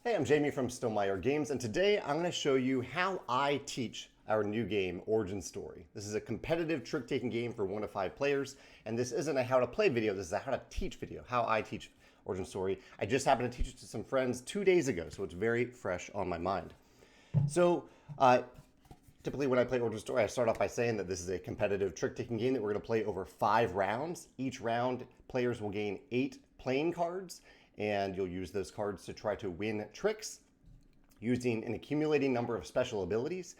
Hey, I'm Jamey from Stonemaier Games, and today I'm going to show you how I teach our new game, Origin Story. This is a competitive trick-taking game for 1 to 5 players, and this isn't a how to play video, this is a how to teach video, how I teach Origin Story. I just happened to teach it to some friends 2 days ago, so it's very fresh on my mind. So, typically when I play Origin Story, I start off by saying that this is a competitive trick-taking game that we're going to play over 5 rounds. Each round, players will gain 8 playing cards, and you'll use those cards to try to win tricks using an accumulating number of special abilities.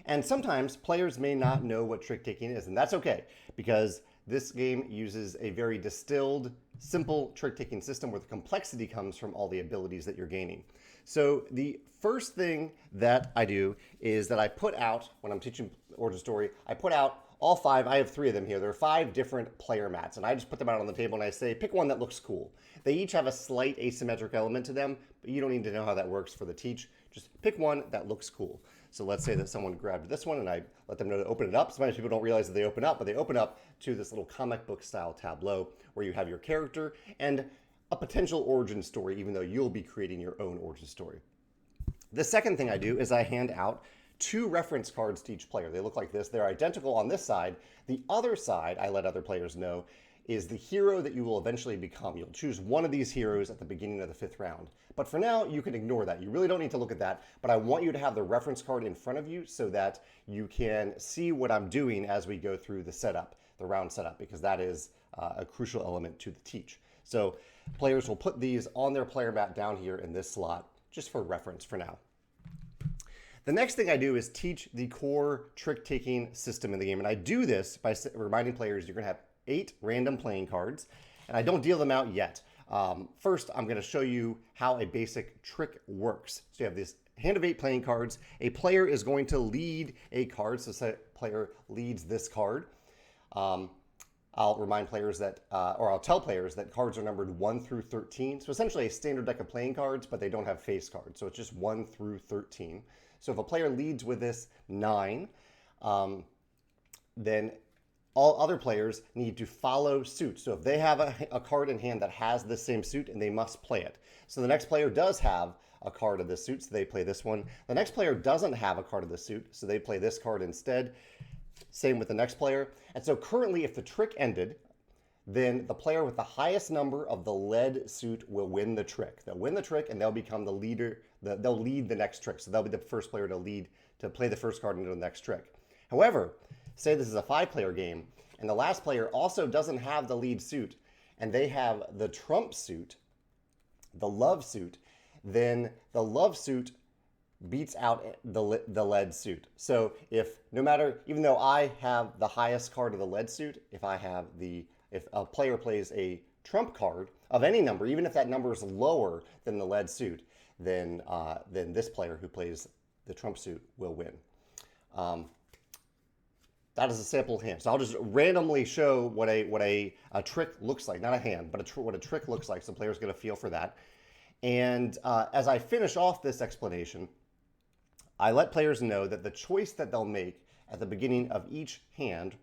And sometimes players may not know what trick-taking is, and that's okay, because this game uses a very distilled, simple trick-taking system where the complexity comes from all the abilities that you're gaining. So the first thing that I do is that I put out, when I'm teaching Origin Story, I put out all 5, I have 3 of them here. There are 5 different player mats, and I just put them out on the table and I say, pick one that looks cool. They each have a slight asymmetric element to them, but you don't need to know how that works for the teach. Just pick one that looks cool. So let's say that someone grabbed this one and I let them know to open it up. Sometimes people don't realize that they open up, but they open up to this little comic book style tableau where you have your character and a potential origin story, even though you'll be creating your own origin story. The second thing I do is I hand out 2 reference cards to each player. They look like this. They're identical on this side. The other side, I let other players know, is the hero that you will eventually become. You'll choose one of these heroes at the beginning of the 5th round. But for now, you can ignore that. You really don't need to look at that, but I want you to have the reference card in front of you so that you can see what I'm doing as we go through the setup, the round setup, because that is a crucial element to the teach. So players will put these on their player mat down here in this slot, just for reference for now. The next thing I do is teach the core trick-taking system in the game. And I do this by reminding players you're going to have 8 random playing cards, and I don't deal them out yet. First, I'm going to show you how a basic trick works. So you have this hand of 8 playing cards. A player is going to lead a card, so say a player leads this card. I'll remind players that, or I'll tell players that cards are numbered 1 through 13. So essentially a standard deck of playing cards, but they don't have face cards. So it's just 1 through 13. So if a player leads with this 9, then all other players need to follow suit. So if they have a card in hand that has the same suit, and they must play it. So the next player does have a card of this suit, so they play this one. The next player doesn't have a card of the suit, so they play this card instead. Same with the next player. And so currently, if the trick ended, then the player with the highest number of the led suit will win the trick. They'll win the trick and they'll become the leader. They'll lead the next trick. So they'll be the first player to play the first card into the next trick. However, say this is a 5-player game and the last player also doesn't have the lead suit and they have the trump suit, the love suit, then the love suit beats out the lead suit. So even though I have the highest card of the lead suit, if a player plays a trump card of any number, even if that number is lower than the lead suit, then this player who plays the trump suit will win. That is a sample hand. So I'll just randomly show what a trick looks like, not a hand, but what a trick looks like, so players get a feel for that. And as I finish off this explanation, I let players know that the choice that they'll make at the beginning of each hand,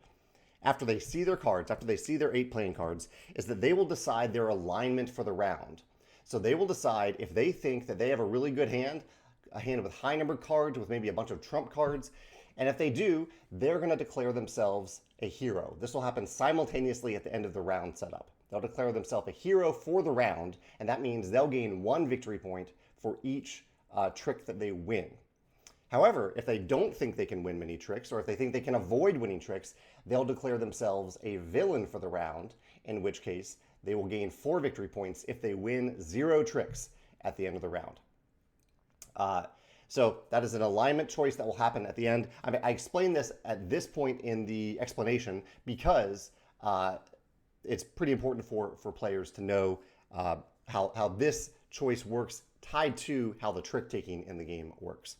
after they see their cards, after they see their 8 playing cards, is that they will decide their alignment for the round. So they will decide if they think that they have a really good hand, a hand with high numbered cards with maybe a bunch of trump cards, and if they do, they're going to declare themselves a hero. This will happen simultaneously at the end of the round setup. They'll declare themselves a hero for the round, and that means they'll gain 1 victory point for each trick that they win. However, if they don't think they can win many tricks, or if they think they can avoid winning tricks, they'll declare themselves a villain for the round, in which case they will gain 4 victory points if they win 0 tricks at the end of the round. So that is an alignment choice that will happen at the end. I explain this at this point in the explanation because it's pretty important for players to know how this choice works tied to how the trick-taking in the game works.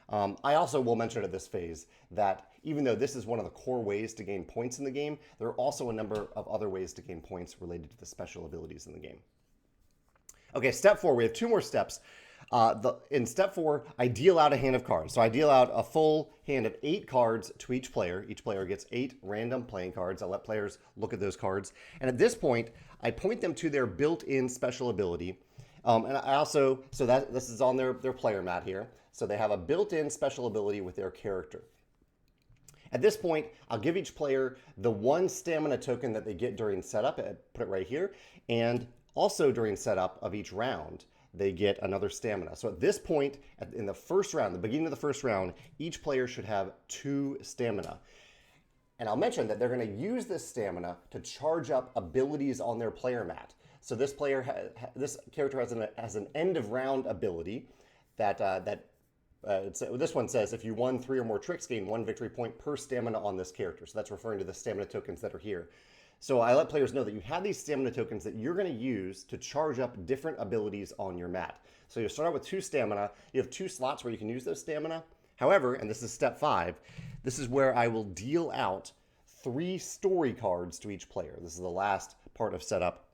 I also will mention at this phase that even though this is one of the core ways to gain points in the game, there are also a number of other ways to gain points related to the special abilities in the game. Okay, step 4, we have 2 more steps. In step 4, I deal out a hand of cards. So I deal out a full hand of 8 cards to each player. Each player gets 8 random playing cards. I let players look at those cards. And at this point, I point them to their built-in special ability And I also, so that this is on their player mat here. So they have a built-in special ability with their character. At this point, I'll give each player the one stamina token that they get during setup, put it right here, and also during setup of each round, they get another stamina. So at this point, in the first round, the beginning of the first round, each player should have 2 stamina. And I'll mention that they're going to use this stamina to charge up abilities on their player mat. So this this character has an end of round ability that this one says if you won 3 or more tricks, gain 1 victory point per stamina on this character. So that's referring to the stamina tokens that are here. So I let players know that you have these stamina tokens that you're going to use to charge up different abilities on your mat. So you start out with 2 stamina. You have 2 slots where you can use those stamina. However, and this is step 5, this is where I will deal out 3 story cards to each player. This is the last part of setup.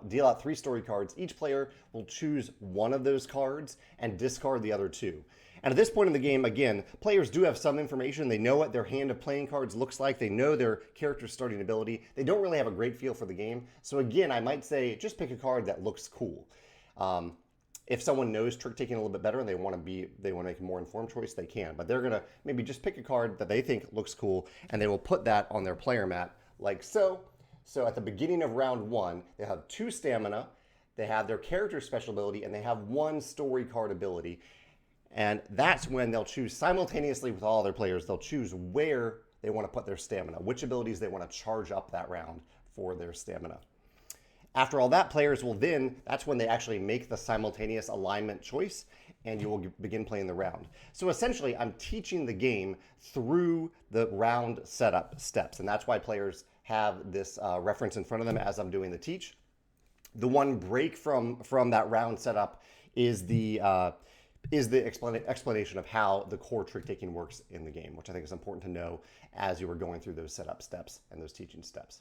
Deal out 3 story cards. Each player will choose one of those cards and discard the other 2. And at this point in the game, again, players do have some information. They know what their hand of playing cards looks like. They know their character's starting ability. They don't really have a great feel for the game. So again, I might say just pick a card that looks cool. If someone knows trick taking a little bit better and they want to make a more informed choice, they can. But they're gonna maybe just pick a card that they think looks cool, and they will put that on their player mat like so. So at the beginning of round 1, they have 2 stamina, they have their character special ability, and they have 1 story card ability. And that's when they'll choose simultaneously with all their players, they'll choose where they want to put their stamina, which abilities they want to charge up that round for their stamina. After all that, players will then, that's when they actually make the simultaneous alignment choice, and you will begin playing the round. So essentially, I'm teaching the game through the round setup steps, and that's why players have this reference in front of them as I'm doing the teach. The one break from that round setup is the explanation of how the core trick taking works in the game, which I think is important to know as you were going through those setup steps and those teaching steps.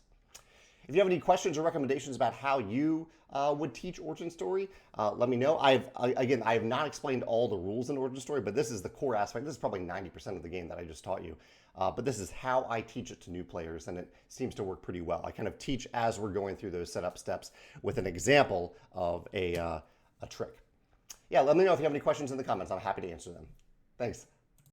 If you have any questions or recommendations about how you would teach Origin Story, let me know. I have not explained all the rules in Origin Story, but this is the core aspect. This is probably 90% of the game that I just taught you. But this is how I teach it to new players, and it seems to work pretty well. I kind of teach as we're going through those setup steps with an example of a trick. Yeah, let me know if you have any questions in the comments. I'm happy to answer them. Thanks.